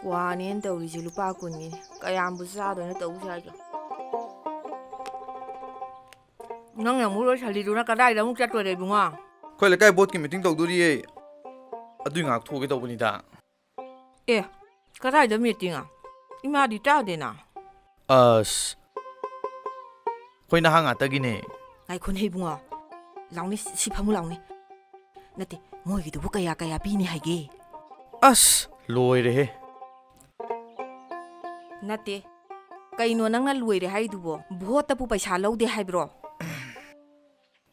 와는 떠오르지 루빠꾼이 까야안부 싸도는 떠우자죠. 너는 물을 살리두나 까다이다 묵자 또래 붕아. 거기 레카이 보트 미팅 tꯧ두리에 아두이 ngak tho게 tꯧꯕꯅꯤ다. 에, 까다이다 미팅아. 이마디 짜대나. ꯑꯁ ꯑꯩꯈꯣꯏ ꯅꯍꯥ ꯉꯥꯛꯇꯒꯤꯅꯦ. 아이 코네 붕아. 라우니 시파무 라우니. 나때 모이기도 그야 비니 하게. ꯑꯁ ꯂꯣꯏꯔꯦꯍꯦ. 나때 까이노 낭나 루이레 하이두보 보호따부 पैसा लौदे 하이브로.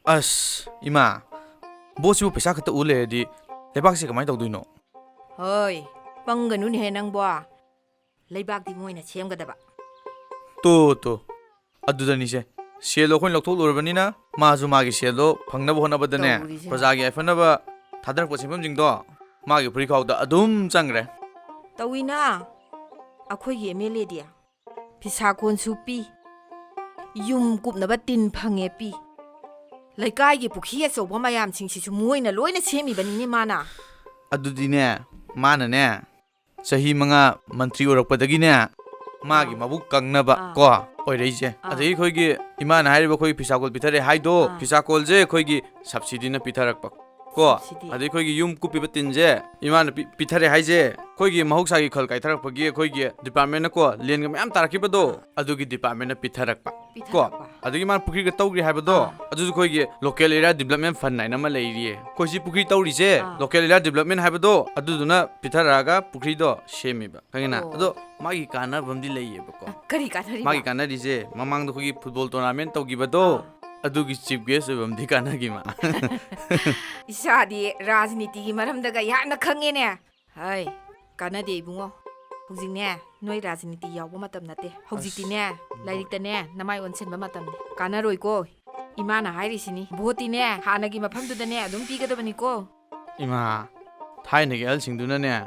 ꯑꯁ 이마 보스부 पैसा खत्ता उ लेरदि लेबाकसे कमाय तꯧदोइनो. ꯍꯣꯏ ꯄꯪꯒꯅꯨꯅꯦ ꯍꯦ ꯅꯪꯕꯣ ꯂꯩꯕꯥꯛꯇꯤ ꯃꯣꯏꯅ ꯁꯦꯝꯒꯗꯕ ꯇꯣ ꯑꯗꯨꯗꯅꯤꯁꯦ ꯁꯦꯜꯗꯣ ꯑꯩꯈꯣꯏꯅ ꯂꯧꯊꯣꯛꯂꯨꯔꯕꯅꯤꯅ ꯃꯥꯁꯨ ꯃꯥꯒꯤ ꯁꯦꯜꯗꯣ ꯐꯪꯅꯕ ꯍꯣꯠꯅꯕꯗꯅꯦ ꯄ꯭ꯔꯖꯥꯒꯤ ꯑꯐꯅꯕ ꯊꯥꯗꯔꯛꯄ ꯁꯦꯟꯐꯝꯁꯤꯡꯗꯣ ꯃꯥꯒꯤ ꯐꯨꯔꯤꯈꯥꯎꯗ ꯑꯗꯨꯝ ꯆꯪꯈ꯭ꯔꯦ. ꯇꯧꯏꯅ ꯑꯩꯈꯣꯏꯒꯤ MLAꯗꯤ ꯐꯤꯁꯥ ꯀꯣꯟꯁꯨ ꯄꯤ ꯌꯨꯝ ꯀꯨꯞꯅꯕ ꯇꯤꯟ ꯐꯪꯉꯦ ꯄꯤ ꯂꯩꯀꯥꯏꯒꯤ ꯄꯨꯈ꯭ꯔꯤ ꯑꯆꯧꯕ ꯃꯌꯥꯝꯁꯤꯡꯁꯤꯁꯨ ꯃꯣꯏꯅ ꯂꯣꯏꯅ ꯁꯦꯝꯃꯤꯕꯅꯤꯅꯦ ꯃꯥꯅ. ꯑꯗꯨꯗꯤꯅꯦ ꯃꯥꯅꯅꯦ ꯆꯍꯤ 5 ꯃꯟꯇ꯭ꯔꯤ ꯑꯣꯏꯔꯛꯄꯗꯒꯤꯅꯦ ꯃꯥꯒꯤ ꯃꯕꯨꯛ ꯀꯪꯅꯕ ꯀꯣ ꯑꯣꯏꯔꯛꯏꯁꯦ. ꯑꯗꯒꯤ ꯑꯩꯈꯣꯏꯒꯤ ꯏꯃꯥꯅ ꯍꯥꯏꯔꯤꯕ ꯑꯩꯈꯣꯏꯒꯤ ꯐꯤꯁꯥꯀꯣꯜ ꯄꯤꯊꯔꯦ ꯍꯥꯏꯗꯣ ꯐꯤꯁꯥꯀꯣꯜꯁꯦ ꯑꯩꯈꯣꯏꯒꯤ ꯁꯕꯁꯤꯗꯤꯅ ꯄꯤꯊꯔꯛꯄ ꯀꯣ. ꯑꯗꯩ ꯑꯩꯈꯣꯏꯒꯤ ꯌꯨꯝ ꯀꯨꯞꯄꯤꯕ ꯇꯤꯟꯁꯦ ꯏꯃꯥꯅ ꯄꯤꯊꯔꯦ ꯍꯥꯏꯁꯦ ꯑꯩꯈꯣꯏꯒꯤ ꯃꯍꯧꯁꯥꯒꯤ ꯈꯜ ꯀꯥꯏꯊꯔꯛꯄꯒꯤ ꯑꯩꯈꯣꯏꯒꯤ ꯗꯤꯄꯥꯔꯠꯃꯦꯟꯠꯅ ꯀꯣ ꯂꯦꯟꯒ ꯃꯌꯥꯝ ꯇꯥꯔꯛꯈꯤꯕꯗꯣ ꯑꯗꯨꯒꯤ ꯗꯤꯄꯥꯔꯠꯃꯦꯟꯠꯅ ꯄꯤꯊꯔꯛꯄ ꯀꯣ. ꯑꯗꯒꯤ ꯃꯥꯅ ꯄꯨꯈ꯭ꯔꯤꯒ ꯇꯧꯒ꯭ꯔꯤ ꯍꯥꯏꯕꯗꯣ ꯑꯗꯨꯁꯨ ꯑꯩꯈꯣꯏꯒꯤ ꯂꯣꯀꯦꯜ ꯑꯦꯔꯤꯌꯥ ꯗꯤꯕꯦꯂꯞꯃꯦꯟꯠ ꯐꯟ ꯍꯥꯏꯅ ꯑꯃ ꯂꯩꯔꯤꯌꯦ. ꯑꯩꯈꯣꯏ ꯁꯤ ꯄꯨꯈ꯭ꯔꯤ ꯇꯧꯔꯤꯁꯦ ꯂꯣꯀꯦꯜ ꯑꯦꯔꯤꯌꯥ ꯗꯤꯕꯦꯂꯞꯃꯦꯟꯠ ꯍꯥꯏꯕꯗꯣ ꯑꯗꯨꯗꯨꯅ ꯄꯤꯊꯔꯛꯑꯒ ꯄꯨꯈ꯭ꯔꯤꯗꯣ ꯁꯦꯝꯃꯤꯕ ꯈꯪꯉꯦꯅ. ꯑꯗꯣ ꯃꯥꯒꯤ ꯀꯥꯟꯅꯕ ꯑꯃꯗꯤ ꯂꯩꯌꯦꯕꯀꯣ. ꯀꯔꯤ ꯀꯥꯟꯅꯔꯤꯕ? ꯃꯥꯒꯤ ꯀꯥꯟꯅꯔꯤꯁꯦ ꯃꯃꯥꯡꯗ ꯑꯩꯈꯣꯏꯒꯤ ꯐꯨꯠꯕꯣꯜ ꯇꯣꯔꯅꯥꯃꯦꯟꯠ ꯇꯧꯈꯤꯕꯗꯣ ꯑꯗꯨꯒꯤ ꯆꯤꯐ ꯒꯦꯁ ꯑꯣꯏꯕꯝꯗꯤ ꯀꯥꯟꯅꯒꯤꯃ. ꯏꯁꯥꯗꯤ ꯔꯥꯖꯅꯤꯇꯤꯒꯤ ꯃꯔꯝꯗꯒ ꯌꯥꯝꯅ ꯈꯪꯉꯦꯅꯦ. ꯍꯥꯏ ꯀꯥꯟꯅꯗꯦ ꯏꯕꯨꯡꯉꯣ. ꯍꯧꯖꯤꯛꯅꯦ ꯅꯣꯏ ꯔꯥꯖꯅꯤꯇꯤ ꯌꯥꯎꯕ ꯃꯇꯝ ꯅꯠꯇꯦ. ꯍꯧꯖꯤꯛꯇꯤꯅꯦ ꯂꯥꯏꯔꯤꯛꯇꯅꯦ ꯅꯃꯥꯏ ꯑꯣꯟꯁꯤꯟꯕ ꯃꯇꯝꯅꯤ. ꯀꯥꯟꯅꯔꯣꯏꯀꯣ. ꯏꯃꯥꯅ ꯍꯥꯏꯔꯤꯁꯤꯅꯤ ꯚꯣꯠꯇꯤꯅꯦ ꯍꯥꯟꯅꯒꯤ ꯃꯐꯝꯗꯨꯗꯅꯦ ꯑꯗꯨꯝ ꯄꯤꯒꯗꯕꯅꯤꯀோ. ꯏꯃꯥ ꯊꯥꯏꯅꯒꯤ ꯑꯍꯜꯁꯤꯡꯗꯨꯅꯅꯦ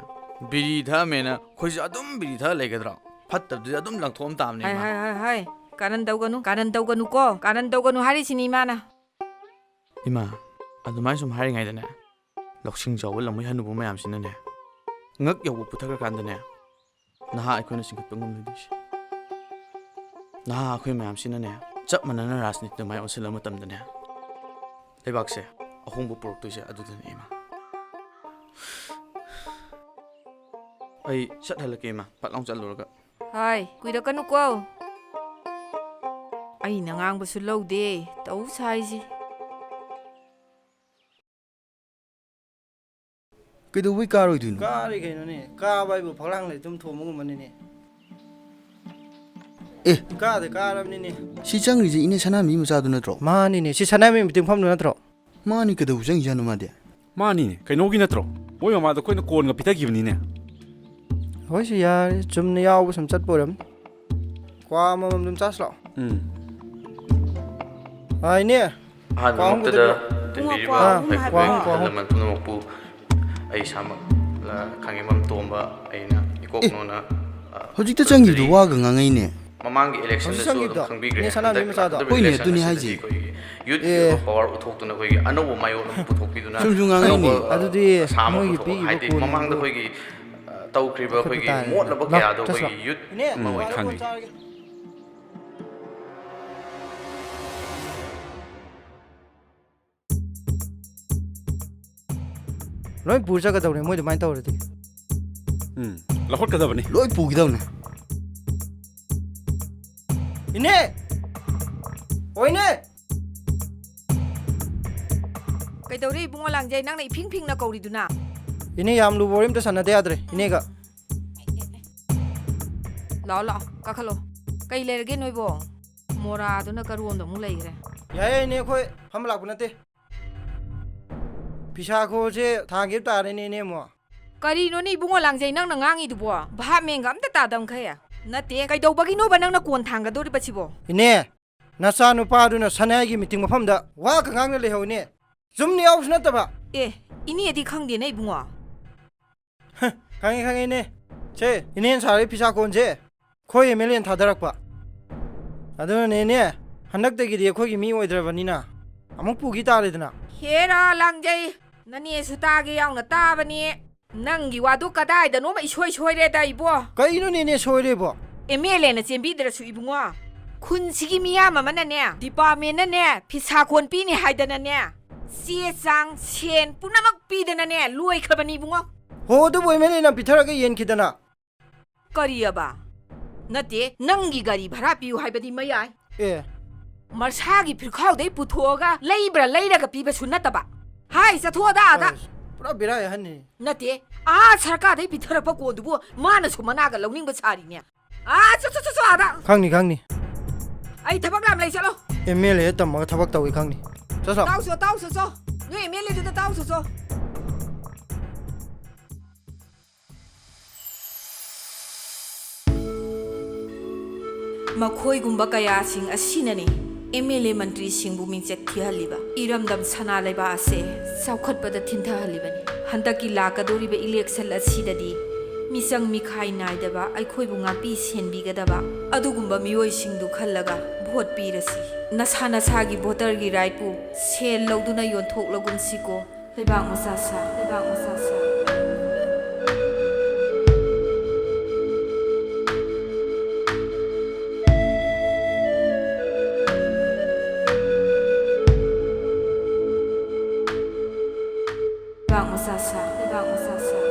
ꯕꯤꯔꯤ ꯊꯛꯑꯝꯃꯦꯅ ꯑꯩꯈꯣꯏꯁꯨ ꯑꯗꯨꯝ ꯕꯤꯔꯤ ꯊꯛꯑ ꯂꯩꯒꯗ꯭ꯔꯣ? ꯐꯠꯇꯕꯗꯨꯗꯤ ꯑꯗꯨꯝ ꯂꯪꯊꯣꯛꯑꯝ ꯇꯥꯕꯅꯤ. ꯍꯥꯏ ꯀꯥꯔꯟ ꯇꯧꯒꯅꯨꯀꯣ. ꯀꯥꯔꯟ ꯇꯧꯒꯅꯨ ꯍꯥꯏꯔꯤꯁꯤꯅꯤ ꯏꯃꯥꯅ. ꯏꯃꯥ ꯑꯗꯨꯃꯥꯏꯅ ꯁꯨꯝ ꯍꯥꯏꯔꯤꯉꯩꯗꯅꯦ ꯂꯧꯁꯤꯡ ꯆꯥꯎꯕ ꯂꯝꯃꯣꯏ ꯍꯟꯅꯨꯕ ꯃꯌꯥꯝꯁꯤꯅꯅꯦ ꯉꯛ ꯌꯧꯕ ꯄꯨꯊꯈ꯭ꯔꯀꯥꯟꯗꯅꯦ ꯅꯍꯥ ꯑꯩꯈꯣꯏꯅ ꯆꯤꯡꯈꯠꯄ ꯉꯝꯂꯣꯏꯗꯣꯏꯁꯦ. ꯅꯍꯥ ꯑꯩꯈꯣꯏ ꯃꯌꯥꯝꯁꯤꯅꯅꯦ ꯆꯞ ꯃꯥꯟꯅꯅ ꯔꯥꯖꯅꯤꯇꯤꯗ ꯃꯥꯏ ꯑꯣꯟꯁꯤꯜꯂꯕ ꯃꯇꯝꯗꯅꯦ ꯂꯩꯕꯥꯛꯁꯦ ꯑꯍꯣꯡꯕ ꯄꯨꯔꯛꯇꯣꯏꯁꯦ ꯑꯗꯨꯗꯅꯦ ꯏꯃꯥ. ꯑꯩ ꯆꯠꯍꯜꯂꯛꯀꯦ ꯏꯃꯥ ꯐꯠ ꯂꯥꯎ ꯆꯠꯂꯨꯔꯒ. ꯍꯥꯏ ꯀꯨꯏꯔꯛꯀꯅꯨꯀꯣ. ꯑꯩꯅ ꯉꯥꯡꯕꯁꯨ ꯂꯧꯗꯦ ꯇꯧ ꯁꯥꯏꯁꯤ. ꯀꯩꯗꯧꯕꯩ ꯀꯥꯔꯣꯏꯗꯣꯏꯅꯣ? ꯀꯥꯔꯤ ꯀꯩꯅꯣꯅꯦ ꯀꯥꯕ ꯍꯥꯏꯕꯨ ꯐꯛꯂꯥꯡ ꯂꯩ ꯑꯗꯨꯝ ꯊꯣꯝꯕꯒꯨꯝꯕꯅꯤꯅꯦ. ꯑꯦ ꯀꯥꯔꯕꯅꯤꯅꯦ. ꯁꯤ ꯆꯪꯉꯤꯁꯦ ꯏꯅꯦ ꯁꯅꯥꯃꯍꯤ ꯃꯆꯥꯗꯨ ꯅꯠꯇ꯭ꯔꯣ? ꯃꯥꯅꯤꯅꯦ ꯁꯤ ꯁꯅꯥꯃꯍꯤ ꯃꯤꯇꯤꯡꯐꯝꯗꯨ ꯅꯠꯇ꯭ꯔꯣ? ꯃꯥꯅꯤ ꯀꯩꯗꯧꯕ ꯆꯪꯉꯤꯖꯥꯠꯅꯣ ꯃꯥꯗꯤ? ꯃꯥꯅꯤꯅꯦ ꯀꯩꯅꯣꯒꯤ ꯅꯠꯇ꯭ꯔꯣ ꯃꯣꯏ ꯃꯃꯥꯗ ꯑꯩꯈꯣꯏꯅ ꯀꯣꯟꯒ ꯄꯤꯊꯈꯤꯕꯅꯤꯅꯦ. ꯍꯣꯏꯁꯨ ꯌꯥꯔꯦ ꯆꯨꯝꯅ ꯌꯥꯎꯕ ꯁꯨꯝ ꯆꯠꯄ ꯑꯣꯏꯔꯝꯅꯤ. ꯀ꯭ꯋꯥ ꯑꯃꯃꯝ ꯑꯗꯨꯝ ꯆꯥꯁꯤ ꯂꯥꯛꯑꯣ. ꯏꯅꯦ ꯑꯍꯥꯟꯕꯃꯛꯇꯗ ꯇꯤꯟꯕꯤꯔꯤꯕ ꯀ꯭ꯋꯥ ꯑꯩꯈꯣꯏ ꯑꯍꯨꯝ ꯑꯍꯜ ꯂꯃꯟ ꯄꯨꯝꯅꯃꯛꯄꯨ ꯑꯩ ꯏꯁꯥꯃꯛ ꯈꯥꯉꯦꯝꯕꯝ ꯇꯣꯝꯕ ꯑꯩꯅ ꯏꯀꯣꯛꯅꯣꯅ ꯍꯧꯖꯤꯛꯇ ꯆꯪꯈꯤꯕꯗꯣ ꯋꯥꯒ ꯉꯥꯡꯉꯩꯅꯦ. ꯃꯃꯥꯡꯒꯤ ꯏꯂꯦꯛꯁꯟꯗꯁꯨ ꯑꯗꯨꯝ ꯈꯪꯕꯤꯈ꯭ꯔꯦ. ꯍꯣꯏꯅꯦ ꯑꯗꯨꯅꯤ ꯍꯥꯏꯁꯦ. ꯌꯨꯠ ꯄꯥꯋꯔ ꯎꯠꯊꯣꯛꯇꯨꯅ ꯑꯩꯈꯣꯏꯒꯤ ꯑꯅꯧꯕ ꯃꯥꯌꯣꯜ ꯑꯃ ꯄꯨꯊꯣꯛꯄꯤꯗꯨꯅ ꯁꯨꯝꯁꯨ ꯉꯥꯡꯉꯩꯅꯦ. ꯑꯗꯨꯗꯤ ꯃꯣꯏꯒꯤ ꯄꯤꯈꯤꯕ ꯍꯥꯏꯗꯤ ꯃꯃꯥꯡꯗ ꯑꯩꯈꯣꯏꯒꯤ ꯇꯧꯈ꯭ꯔꯤꯕ ꯑꯩꯈꯣꯏꯒꯤ ꯃꯣꯠꯂꯕ ꯀꯌꯥꯗꯣ ꯑꯩꯈꯣꯏꯒꯤ ꯌꯨꯠ ꯑꯃ ꯑꯣꯏꯅ ꯈꯪꯉꯤ. ꯂꯣꯏ ꯄꯨꯔ ꯆꯠꯀꯗꯧꯅꯦ ꯃꯣꯏ ꯑꯗꯨꯃꯥꯏꯅ ꯇꯧꯔꯗꯤ. ꯂꯧꯈꯠꯀꯗꯕꯅꯤ. ꯂꯣꯏ ꯄꯨꯈꯤꯗꯧꯅꯦ. ꯏꯅꯦ ꯍꯣꯏꯅꯦ. ꯀꯩꯗꯧꯔꯤ ꯏꯕꯨꯡꯉꯣ ꯂꯥꯡꯖꯩ ꯅꯪꯅ ꯏꯐꯤꯡ ꯐꯤꯡꯅ ꯀꯧꯔꯤꯗꯨꯅ? ꯏꯅꯦ ꯌꯥꯝ ꯂꯨꯕ ꯋꯥꯔꯤ ꯑꯝꯇ ꯁꯥꯟꯅꯗ ꯌꯥꯗ꯭ꯔꯦ ꯏꯅꯦꯒ. ꯂꯥꯛꯑꯣ ꯀꯥꯈꯠꯂꯣ. ꯀꯩ ꯂꯩꯔꯒꯦ ꯅꯣꯏꯕꯣ? ꯃꯣꯔꯥꯗꯨꯅ ꯀꯔꯣꯝꯗ ꯑꯃꯨꯛ ꯂꯩꯈ꯭ꯔꯦ. ꯌꯥꯏꯌꯦ ꯏꯅꯦ ꯑꯩꯈꯣꯏ ꯐꯝꯕ ꯂꯥꯛꯄ ꯅꯠꯇꯦ. ꯐꯤꯁꯥꯈꯣꯜꯁꯦ ꯊꯥꯡꯒꯦꯕ ꯇꯥꯔꯦꯅꯦ ꯏꯅꯦ ꯑꯃꯨꯛ. ꯀꯔꯤꯅꯣꯅꯦ ꯏꯕꯨꯡꯉꯣ ꯂꯥꯡꯖꯩ ꯅꯪꯅ ꯉꯥꯡꯉꯤꯗꯨꯕꯣ? ꯚꯥꯞ ꯃꯦꯟꯒ ꯑꯝꯇ ꯇꯥꯗꯝꯈꯩ. ꯅꯠꯇꯦ ꯀꯩꯗꯧꯕꯒꯤꯅꯣꯕ ꯅꯪꯅ ꯀꯣꯟ ꯊꯥꯡꯒꯗꯧꯔꯤꯕꯁꯤꯕꯣ? ꯏꯅꯦ ꯅꯆꯥ ꯅꯨꯄꯥꯗꯨꯅ ꯁꯅꯥꯏꯒꯤ ꯃꯤꯇꯤꯡ ꯃꯐꯝꯗ ꯋꯥ ꯉꯥꯡꯅ ꯂꯩꯍꯧꯅꯦ ꯆꯨꯝꯅ ꯌꯥꯎꯕꯁꯨ ꯅꯠꯇꯕ ꯑꯦ ꯏꯅꯦꯗꯤ ꯈꯪꯗꯦꯅꯦ ꯏꯕꯨꯡꯉꯣ ꯈꯪꯉꯦꯅꯦ ꯁꯦ ꯏꯅꯦꯅ ꯁꯥꯔꯤ ꯐꯤꯁꯥꯀꯣꯟꯁꯦ ꯑꯩꯈꯣꯏ ꯑꯦꯝ ꯑꯦꯜ ꯑꯦꯅ ꯊꯥꯗꯔꯛꯄ ꯑꯗꯨꯅꯅꯦ ꯍꯟꯗꯛꯇꯒꯤꯗꯤ ꯑꯩꯈꯣꯏꯒꯤ ꯃꯤ ꯑꯣꯏꯗ꯭ꯔꯕꯅꯤꯅ ꯑꯃꯨꯛ ꯄꯨꯈꯤ ꯇꯥꯔꯦꯗꯅ ꯍꯦꯔꯥ ꯂꯥꯡꯖꯩ ꯅꯅꯦꯁꯨ ꯇꯥꯒꯦ ꯌꯥꯎꯅ ꯇꯥꯕꯅꯤ ꯅꯪꯒꯤ ꯋꯥꯗꯨ ꯀꯗꯥꯏꯗꯅꯣꯃ ꯏꯁꯣꯏ ꯁꯣꯏꯔꯦꯗ ꯏꯕꯣ ꯀꯩꯅꯣꯅꯦꯅꯦ ꯁꯣꯏꯔꯦꯕꯣ ꯑꯦꯝ ꯑꯦꯜ ꯑꯦꯅ ꯆꯦꯟꯕꯤꯗ꯭ꯔꯁꯨ ꯏꯕꯨꯡꯉꯣ ꯈꯨꯟꯁꯤꯒꯤ ꯃꯤꯌꯥꯝ ꯑꯃꯅꯅꯦ ꯗꯤꯄꯥꯔꯠꯃꯦꯟꯅꯅꯦ ꯐꯤꯁꯥꯀꯣꯟ ꯄꯤꯅꯤ ꯍꯥꯏꯗꯅꯅꯦ ꯆꯦ ꯆꯥꯡ ꯁꯦꯟ ꯄꯨꯝꯅꯃꯛ ꯄꯤꯗꯅꯅꯦ ꯂꯣꯏꯈ꯭ꯔꯕꯅꯤ ꯏꯕꯨꯡꯉꯣ ꯍꯣ ꯑꯗꯨꯕꯨ ꯑꯦꯝ ꯑꯦꯜ ꯑꯦꯅ ꯄꯤꯊꯔꯒ ꯌꯦꯟꯈꯤꯗꯅ ꯀꯔꯤꯑꯕ ꯅꯠꯇꯦ ꯅꯪꯒꯤ ꯒꯥꯔꯤ ꯚꯔꯥ ꯄꯤꯌꯨ ꯍꯥꯏꯕꯗꯤ ꯃꯌꯥꯏ ꯑꯦ ꯃꯔꯁꯥꯒꯤ ꯐꯤꯔꯈꯥꯎꯗꯩ ꯄꯨꯊꯣꯛꯑꯒ ꯂꯩꯔꯒ ꯄꯤꯕꯁꯨ ꯅꯠꯇꯕ ꯍꯥꯏ ꯆꯠꯊꯣꯛꯑꯗ ꯑꯥꯗ ꯄꯨꯔꯥ ꯕꯦꯔꯥ ꯌꯥꯍꯟꯅꯤ ꯅꯠꯇꯦ ꯁꯔꯀꯥꯔꯗꯩ ꯄꯤꯊꯔꯛꯄ ꯀꯣꯟꯗꯨꯕꯨ ꯃꯥꯅꯁꯨ ꯃꯅꯥꯒ ꯂꯧꯅꯤꯡꯕ ꯁꯥꯔꯤꯅꯦ ꯆꯠ ꯑꯥꯗ ꯈꯪꯅꯤ ꯑꯩ ꯊꯕꯛ ꯌꯥꯝ ꯂꯩ ꯆꯠꯂꯣ ꯑꯦꯝ ꯑꯦꯜ ꯑꯦ ꯇꯝꯃꯒ ꯊꯕꯛ ꯇꯧꯏ ꯈꯪꯅꯤ ꯆꯠꯂꯣ ꯇꯥꯎ ꯆꯣ ꯅꯣꯏ ꯑꯦꯝ ꯑꯦꯜ ꯑꯦꯗꯨꯗ ꯇꯥꯎ ꯆꯣ ꯃꯈꯣꯏꯒꯨꯝꯕ ꯀꯌꯥꯁꯤꯡ ꯑꯁꯤꯅꯅꯤ ꯑꯦꯝ ꯑꯦꯜ ꯑꯦ ꯃꯟꯇ꯭ꯔꯤꯁꯤꯡꯕꯨ ꯃꯤꯡꯆꯠ ꯊꯤꯍꯜꯂꯤꯕ ꯏꯔꯝꯗꯝ ꯁꯅꯥ ꯂꯩꯕꯥꯛ ꯑꯁꯦ ꯆꯥꯎꯈꯠꯄꯗ ꯊꯤꯟꯊꯍꯜꯂꯤꯕꯅꯤ ꯍꯟꯗꯛꯀꯤ ꯂꯥꯛꯀꯗꯧꯔꯤꯕ ꯏꯂꯦꯛꯁꯟ ꯑꯁꯤꯗꯗꯤ ꯃꯤꯆꯪ ꯃꯤꯈꯥꯏ ꯅꯥꯏꯗꯕ ꯑꯩꯈꯣꯏꯕꯨ ꯉꯥꯛꯄꯤ ꯁꯦꯟꯕꯤꯒꯗꯕ ꯑꯗꯨꯒꯨꯝꯕ ꯃꯤꯑꯣꯏꯁꯤꯡꯗꯨ ꯈꯜꯂꯒ ꯚꯣꯠ ꯄꯤꯔꯁꯤ ꯅꯁꯥꯒꯤ ꯚꯣꯇꯔꯒꯤ ꯔꯥꯏꯠꯄꯨ ꯁꯦꯜ ꯂꯧꯗꯨꯅ ꯌꯣꯟꯊꯣꯛꯂꯒꯨꯝꯁꯤꯀꯣ ꯂꯩꯕꯥꯛ ꯃꯆꯥ ꯁꯥ Leibang Masasa